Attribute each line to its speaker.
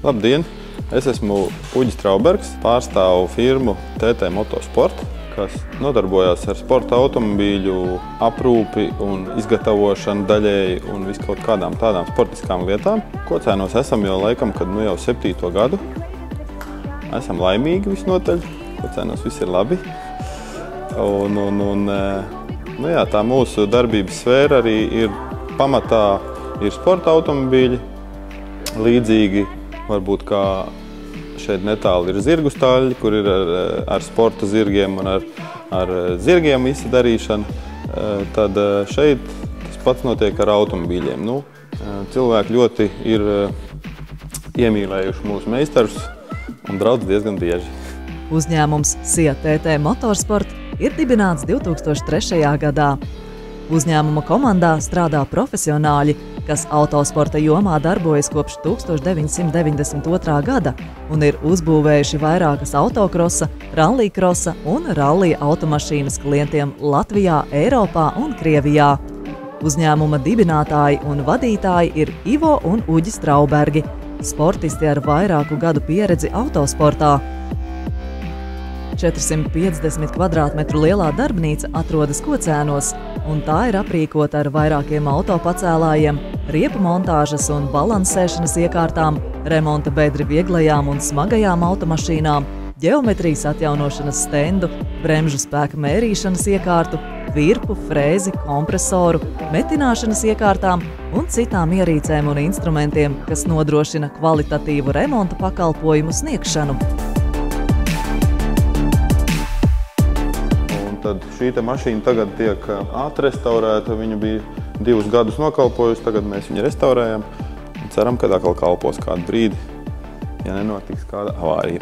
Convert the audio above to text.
Speaker 1: Labdien! Es esmu Uģis Traubergs, pārstāvu firmu TT Motosport, kas nodarbojās ar sporta automobīļu aprūpi un izgatavošanu daļēji un visu kaut kādām tādām sportiskām lietām. Kocēnos esam jau laikam, kad jau 7. gadu. Esam laimīgi visnotaļ, Kocēnos viss ir labi. Tā mūsu darbības sfēra arī ir pamatā ir sporta automobīļi, līdzīgi varbūt kā šeit netālu ir zirgu staļļi, kur ir ar sporta zirgiem un ar zirgiem visa darīšana. Tad šeit tas pats notiek ar automobīļiem. Cilvēki ļoti ir iemīlējuši mūsu meistarus un brauc diezgan bieži.
Speaker 2: Uzņēmums SIA TT Motorsport ir dibināts 2003. gadā. Uzņēmuma komandā strādā profesionāļi, kas autosporta jomā darbojas kopš 1992. gada un ir uzbūvējuši vairākas autokrosa, rallijkrosa un rallija automašīnas klientiem Latvijā, Eiropā un Krievijā. Uzņēmuma dibinātāji un vadītāji ir Ivo un Uģis Traubergi, sportisti ar vairāku gadu pieredzi autosportā. 450 kvadrātmetru lielā darbnīca atrodas Kocēnos, un tā ir aprīkota ar vairākiem autopacēlājiem, riepu montāžas un balansēšanas iekārtām, remonta bedri vieglajām un smagajām automašīnām, ģeometrijas atjaunošanas stendu, bremžu spēka mērīšanas iekārtu, virpu, frēzi, kompresoru, metināšanas iekārtām un citām ierīcēm un instrumentiem, kas nodrošina kvalitatīvu remonta pakalpojumu sniegšanu.
Speaker 1: Tad šī mašīna tagad tiek atrestaurēta, viņa bija 2 gadus nokalpojusi, tagad mēs viņu restaurējam un ceram, ka atkal kalpos kādu brīdi, ja nenotiks kāda avārija.